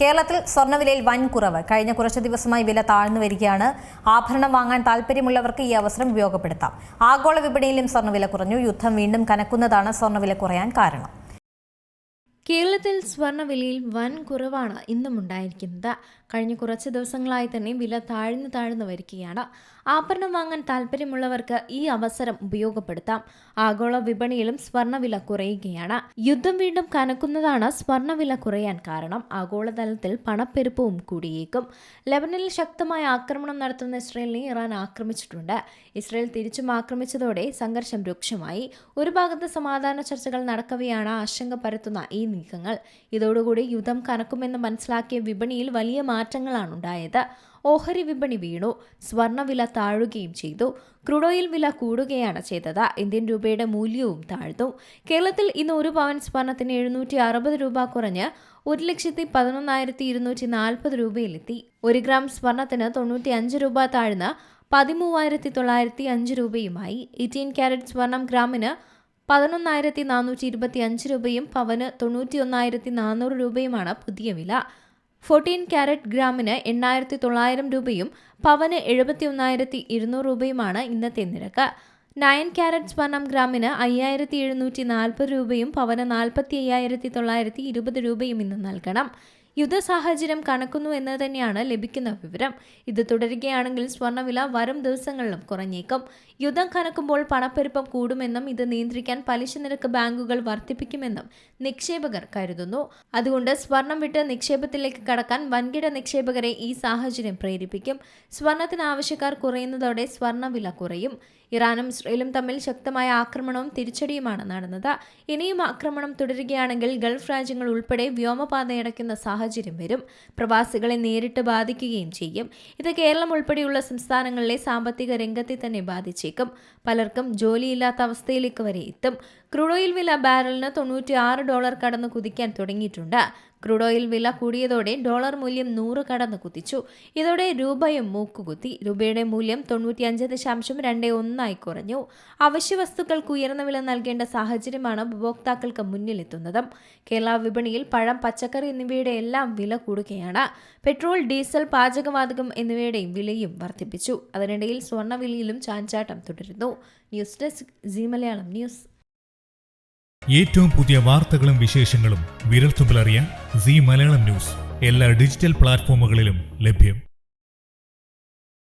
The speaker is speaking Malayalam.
കേരളത്തിൽ സ്വർണ്ണവിലയിൽ വൻ കുറവ്. കഴിഞ്ഞ കുറച്ച് ദിവസമായി വില താഴ്ന്നു വരികയാണ്. ആഭരണം വാങ്ങാൻ താൽപ്പര്യമുള്ളവർക്ക് ഈ അവസരം ഉപയോഗപ്പെടുത്താം. ആഗോള വിപണിയിലും സ്വർണ്ണവില കുറഞ്ഞു. യുദ്ധം വീണ്ടും കനക്കുന്നതാണ് സ്വർണ്ണവില കുറയാൻ കാരണം. കേരളത്തിൽ സ്വർണ്ണവിലയിൽ വൻ കുറവാണ് ഇന്നും ഉണ്ടായിരിക്കുന്നത്. കഴിഞ്ഞ കുറച്ച് ദിവസങ്ങളായി തന്നെ വില താഴ്ന്നു വരികയാണ്. ആഭരണം വാങ്ങാൻ താല്പര്യമുള്ളവർക്ക് ഈ അവസരം ഉപയോഗപ്പെടുത്താം. ആഗോള വിപണിയിലും സ്വർണ്ണവില കുറയുകയാണ്. യുദ്ധം വീണ്ടും കനക്കുന്നതാണ് സ്വർണ്ണവില കുറയാൻ കാരണം. ആഗോളതലത്തിൽ പണപ്പെരുപ്പവും കൂടിയേക്കും. ലെബനനിൽ ശക്തമായ ആക്രമണം നടത്തുന്ന ഇസ്രയേലിനെ ഇറാൻ ആക്രമിച്ചിട്ടുണ്ട്. ഇസ്രയേൽ തിരിച്ചും ആക്രമിച്ചതോടെ സംഘർഷം രൂക്ഷമായി. ഒരു ഭാഗത്ത് സമാധാന ചർച്ചകൾ നടക്കവെയാണ് ആശങ്ക പരത്തുന്ന ഈ നീക്കങ്ങൾ. ഇതോടുകൂടി യുദ്ധം കനക്കുമെന്ന് മനസ്സിലാക്കിയ വിപണിയിൽ വലിയ മാറ്റങ്ങളാണ് ഉണ്ടായത്. ഓഹരി വിപണി വീണു. സ്വർണ്ണവില താഴുകയും ചെയ്തു. ക്രൂഡ് ഓയിൽ വില കൂടുകയാണ് ചെയ്തത്. ഇന്ത്യൻ രൂപയുടെ മൂല്യവും താഴ്ന്നു. കേരളത്തിൽ ഇന്ന് 1 പവൻ സ്വർണ്ണത്തിന് 760 രൂപ കുറഞ്ഞ് 1,11,240 രൂപയിലെത്തി. 1 ഗ്രാം സ്വർണ്ണത്തിന് 95 രൂപ താഴ്ന്ന് 13,905 രൂപയുമായി. 18 ക്യാരറ്റ് സ്വർണം ഗ്രാമിന് 11,425 രൂപയും പവന് 91,400 രൂപയുമാണ് പുതിയ വില. 14 ക്യാരറ്റ് ഗ്രാമിന് 8,900 രൂപയും പവന് 71,200 രൂപയുമാണ് ഇന്നത്തെ നിരക്ക്. 9 ക്യാരറ്റ് സ്വർണം ഗ്രാമിന് 5,740 രൂപയും പവന് 45,920 രൂപയും ഇന്ന് നൽകണം. യുദ്ധ സാഹചര്യം കനക്കുന്നു എന്ന് തന്നെയാണ് ലഭിക്കുന്ന വിവരം. ഇത് തുടരുകയാണെങ്കിൽ സ്വർണ്ണവില വരും ദിവസങ്ങളിലും കുറഞ്ഞേക്കും. യുദ്ധം കനക്കുമ്പോൾ പണപ്പെരുപ്പം കൂടുമെന്നും ഇത് നിയന്ത്രിക്കാൻ പലിശ നിരക്ക് ബാങ്കുകൾ വർദ്ധിപ്പിക്കുമെന്നും നിക്ഷേപകർ കരുതുന്നു. അതുകൊണ്ട് സ്വർണം വിട്ട് നിക്ഷേപത്തിലേക്ക് കടക്കാൻ വൻകിട നിക്ഷേപകരെ ഈ സാഹചര്യം പ്രേരിപ്പിക്കും. സ്വർണത്തിന് ആവശ്യക്കാർ കുറയുന്നതോടെ സ്വർണ്ണവില കുറയും. ഇറാനും ഇസ്രയേലും തമ്മിൽ ശക്തമായ ആക്രമണവും തിരിച്ചടിയുമാണ് നടന്നത്. ഇനിയും ആക്രമണം തുടരുകയാണെങ്കിൽ ഗൾഫ് രാജ്യങ്ങൾ ഉൾപ്പെടെ വ്യോമപാതയടയ്ക്കുന്ന സാഹചര്യം വരും. പ്രവാസികളെ നേരിട്ട് ബാധിക്കുകയും ചെയ്യും. ഇത് കേരളം ഉൾപ്പെടെയുള്ള സംസ്ഥാനങ്ങളിലെ സാമ്പത്തിക രംഗത്തെ തന്നെ ബാധിച്ചേക്കും. പലർക്കും ജോലിയില്ലാത്ത അവസ്ഥയിലേക്ക് വരെ എത്തും. ക്രൂഡ് ഓയിൽ വില ബാരലിന് $96 കടന്ന് കുതിക്കാൻ തുടങ്ങിയിട്ടുണ്ട്. ക്രൂഡ് ഓയിൽ വില കൂടിയതോടെ ഡോളർ മൂല്യം 100 കടന്ന് കുതിച്ചു. ഇതോടെ രൂപയും മൂക്കുകുത്തി. രൂപയുടെ മൂല്യം 95.21 കുറഞ്ഞു. അവശ്യ വസ്തുക്കൾക്ക് ഉയർന്ന വില നൽകേണ്ട സാഹചര്യമാണ് ഉപഭോക്താക്കൾക്ക് മുന്നിലെത്തുന്നതും. കേരള വിപണിയിൽ പഴം, പച്ചക്കറി എന്നിവയുടെ എല്ലാം വില കൂടുകയാണ്. പെട്രോൾ, ഡീസൽ, പാചകവാതകം എന്നിവയുടെയും വിലയും വർദ്ധിപ്പിച്ചു. അതിനിടയിൽ സ്വർണ്ണവിലയിലും ചാഞ്ചാട്ടം തുടരുന്നു. News desk Zee Malayalam news. ഏറ്റവും പുതിയ വാർത്തകളും വിശേഷങ്ങളും വിരൽത്തുമ്പിലറിയാൻ സീ മലയാളം ന്യൂസ് എല്ലാ ഡിജിറ്റൽ പ്ലാറ്റ്ഫോമുകളിലും ലഭ്യം.